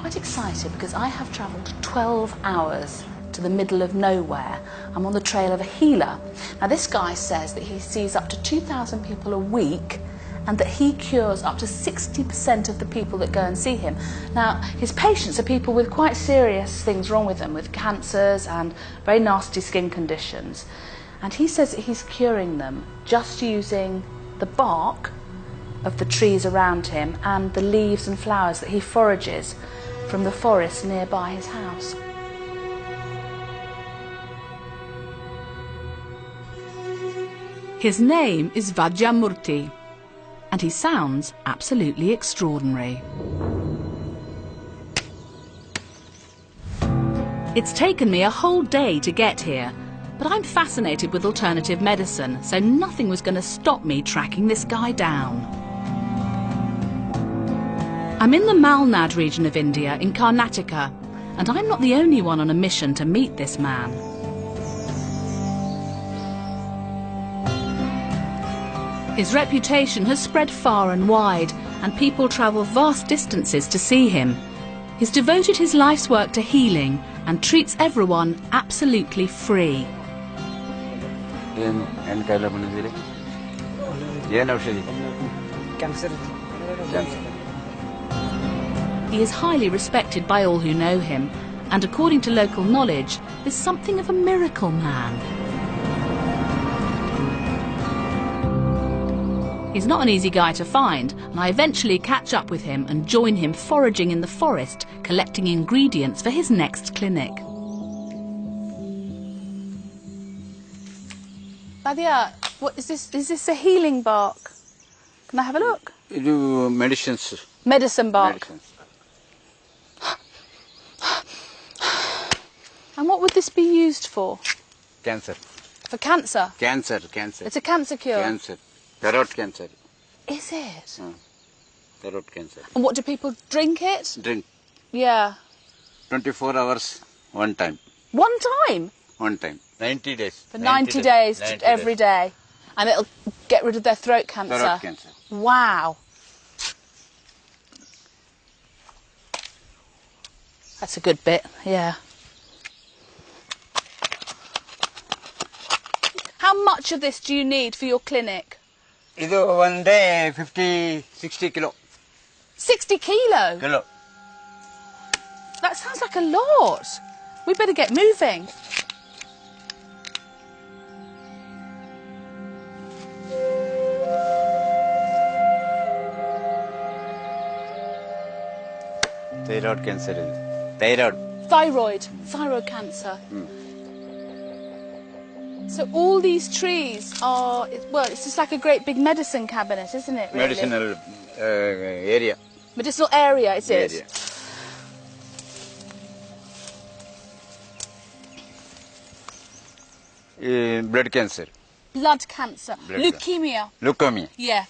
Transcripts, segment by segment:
quite excited because I have travelled 12 hours to the middle of nowhere. I'm on the trail of a healer. Now this guy says that he sees up to 2,000 people a week and that he cures up to 60% of the people that go and see him. Now his patients are people with quite serious things wrong with them, with cancers and very nasty skin conditions. And he says that he's curing them just using the bark of the trees around him and the leaves and flowers that he forages from the forest nearby his house. His name is Vajramurti, and he sounds absolutely extraordinary. It's taken me a whole day to get here, but I'm fascinated with alternative medicine, so nothing was going to stop me tracking this guy down. I'm in the Malnad region of India, in Karnataka, and I'm not the only one on a mission to meet this man. His reputation has spread far and wide, and people travel vast distances to see him. He's devoted his life's work to healing and treats everyone absolutely free. He is highly respected by all who know him, and according to local knowledge, is something of a miracle man. He's not an easy guy to find, and I eventually catch up with him and join him foraging in the forest, collecting ingredients for his next clinic. Vaidya, what is this? Is this a healing bark? Can I have a look? Do medicines. Medicine bark. Medicines. And what would this be used for? Cancer. For cancer? Cancer. It's a cancer cure? Cancer. Throat cancer. Is it? Throat cancer. And what, do people drink it? Drink. Yeah. 24 hours, one time. One time? One time. 90 days. For 90 days, 90 every days. day. And it'll get rid of their throat cancer? Throat cancer. Wow. That's a good bit, yeah. How much of this do you need for your clinic? One day 50, 60 kilo. 60 kilo? Kilo. That sounds like a lot. We better get moving. Thyroid cancer. Thyroid. Thyroid cancer. So all these trees are, well, it's just like a great big medicine cabinet, isn't it, really? Medicinal area. Medicinal area, it is. Blood cancer. Blood cancer. Blood Leukemia. Leukemia. Yeah.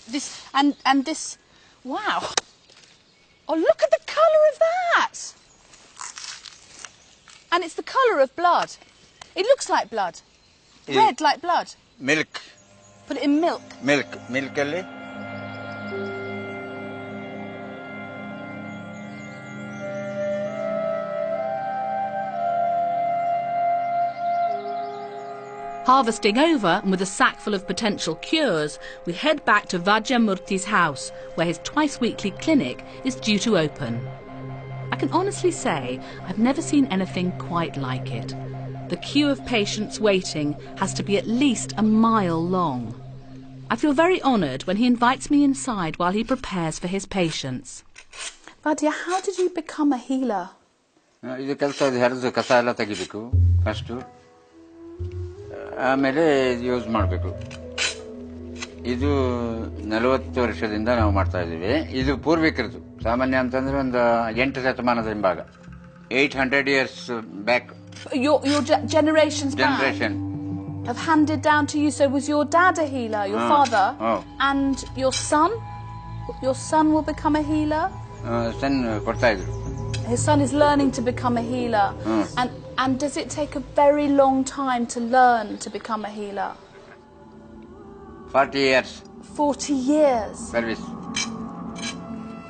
This, and this, wow. Oh, look at the colour of that. And it's the colour of blood. It looks like blood. Red like blood. Milk. Put it in milk. Milk. Milk alli. Harvesting over, and with a sack full of potential cures, we head back to Vajramurti's house, where his twice-weekly clinic is due to open. I can honestly say I've never seen anything quite like it. The queue of patients waiting has to be at least a mile long. I feel very honoured when he invites me inside while he prepares for his patients. Vaidya, how did you become a healer? ಇದು ಕೆಲಸ ಹರಿದು ಕಸ ಎಲ್ಲ ತೆಗಿಬೇಕು first ಆಮೇಲೆ use ಮಾಡಬೇಕು. ಇದು 40 ವರ್ಷದಿಂದ ನಾವು ಮಾಡ್ತಾ ಇದ್ದೀವಿ. ಇದು ಪೂರ್ವಿಕರದು. ಸಾಮಾನ್ಯ ಅಂತಂದ್ರೆ ಒಂದು 8 ಶತಮಾನದ ಹಿಂಭಾಗ. 800 years back. Your generations back have handed down to you. So was your dad a healer, your father? And your son? Your son will become a healer? Son ಕೊಡ್ತಾ ಇದ್ರು. His son is learning to become a healer. And does it take a very long time to learn to become a healer? 40 years. 40 years. Service.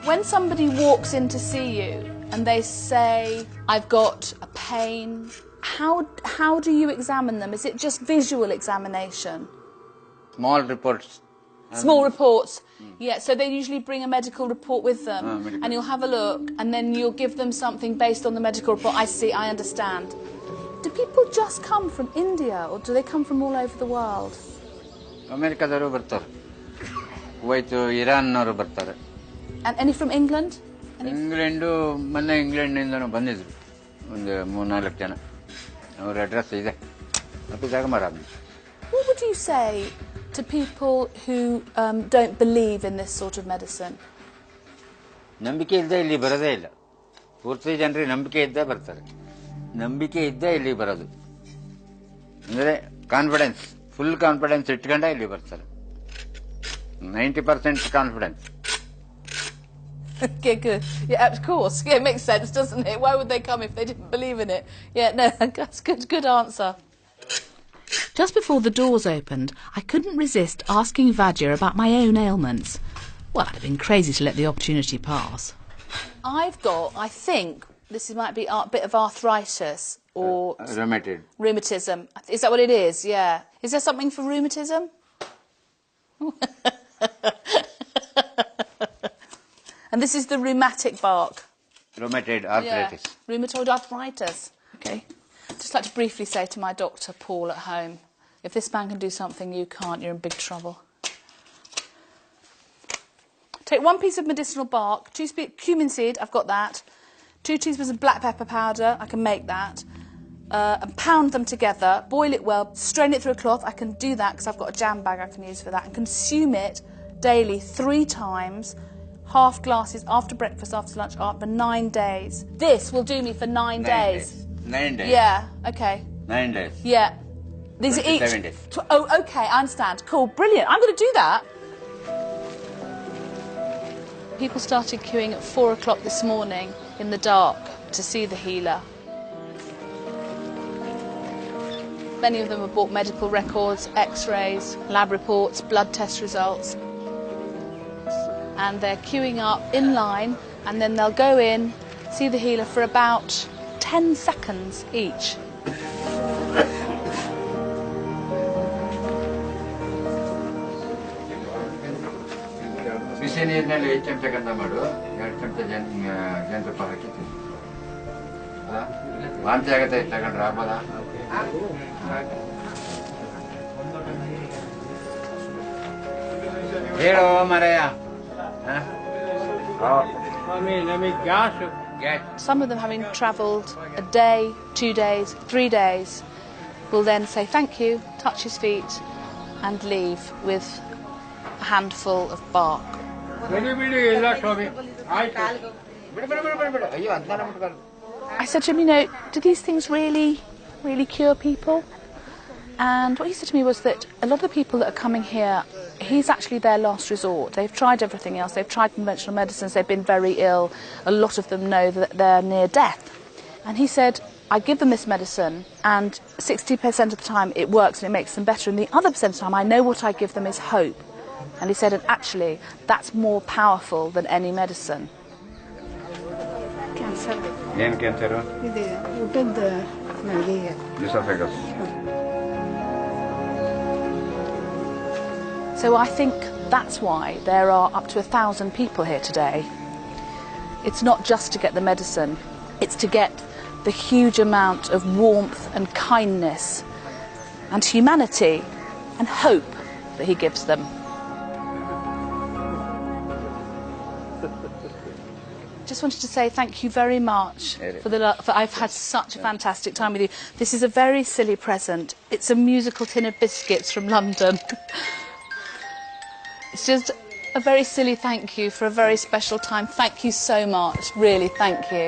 When somebody walks in to see you and they say, I've got a pain. How do you examine them? Is it just visual examination? Small reports. Small reports. Yeah, so they usually bring a medical report with them, and you'll have a look, and then you'll give them something based on the medical report. I see, I understand. Do people just come from India, or do they come from all over the world? ಅಮೆರಿಕದವರು ಬರ್ತಾರೆ, Kuwait, ಇರಾನ್ನವರು ಬರ್ತಾರೆ. And any from England? England, ಮೊನ್ನೆ ಇಂಗ್ಲೆಂಡ್ನಿಂದನೂ ಬಂದಿದ್ರು ಒಂದು 3-4 ಜನ. ಅವ್ರ address ಇದೆ. What would you say to people who don't believe in this sort of medicine? ನಂಬಿಕೆ ಇದ್ದೇ ಇಲ್ಲಿ ಬರೋದೇ ಇಲ್ಲ. ಪೂರ್ತಿ ಜನರಿಗೆ ನಂಬಿಕೆ ಇದ್ದೇ ಬರ್ತಾರೆ. ನಂಬಿಕೆ ಇದ್ದೇ ಇಲ್ಲಿ ಬರೋದು. ಅಂದರೆ ಕಾನ್ಫಿಡೆನ್ಸ್, ಫುಲ್ ಕಾನ್ಫಿಡೆನ್ಸ್ ಇಟ್ಕೊಂಡೇ ಇಲ್ಲಿ ಬರ್ತಾರೆ. 90% confidence. Okay, good. Yeah, of course. Yeah, it makes sense, doesn't it? Why would they come if they didn't believe in it? Yeah, no, that's good. Good answer. Just before the doors opened, I couldn't resist asking Vajja about my own ailments. Well, I'd have been crazy to let the opportunity pass. I've got, I think, this might be a bit of arthritis or rheumatism. Is that what it is? Yeah. Is there something for rheumatism? And this is the rheumatic bark. Rheumatoid arthritis. Yeah. Rheumatoid arthritis. Okay. Just like to briefly say to my doctor, Paul, at home, if this man can do something you can't, you're in big trouble. Take 1 piece of medicinal bark, 2 cumin seed, I've got that, 2 teaspoons of black pepper powder, I can make that, and pound them together, boil it well, strain it through a cloth, I can do that because I've got a jam bag I can use for that, and consume it daily 3 times, half glasses after breakfast, after lunch, for 9 days. This will do me for 9 days. 9 days? Yeah, okay. 9 days? Yeah. These are each... 7 days. Oh, okay, I understand. Cool, brilliant. I'm going to do that. People started queuing at 4 o'clock this morning in the dark to see the healer. Many of them have bought medical records, x-rays, lab reports, blood test results. And they're queuing up in line, and then they'll go in, see the healer for about 10 seconds each. ಬಿಸಿ ನೀರಿನಲ್ಲಿ 5 ಚಮಚ ಗಂಧ ಮಾಡು, 2 ಚಮಚ ಜೇನುತುಪ್ಪ ಹಾಕಿ ತಿನ್ನು. ವಾಂತಿ ಆಗುತ್ತೆ ತಗೊಂಡ್ರೆ ಆಗ್ಬೋದಾ? ಹೇಳು ಮರೆಯ. Some of them, having travelled a day, 2 days, 3 days, will then say thank you, touch his feet and leave with a handful of bark. I said to him, you know, do these things really cure people? And what he said to me was that a lot of the people that are coming here, he's actually their last resort. They've tried everything else. They've tried conventional medicines. They've been very ill. A lot of them know that they're near death. And he said, I give them this medicine, and 60% of the time it works and it makes them better. And the other percent of the time, I know what I give them is hope. And he said, and actually, that's more powerful than any medicine. Cancer. ಏನು cancer? ಇದೆ ಊಟದ ನನಗೆ ಡಿಸೋಫೆಗಸ್. So I think that's why there are up to 1,000 people here today. It's not just to get the medicine, it's to get the huge amount of warmth and kindness and humanity and hope that he gives them. Just wanted to say thank you very much for I've had such a fantastic time with you. This is a very silly present. It's a musical tin of biscuits from London. It's just a very silly thank you for a very special time. Thank you so much. Really, thank you.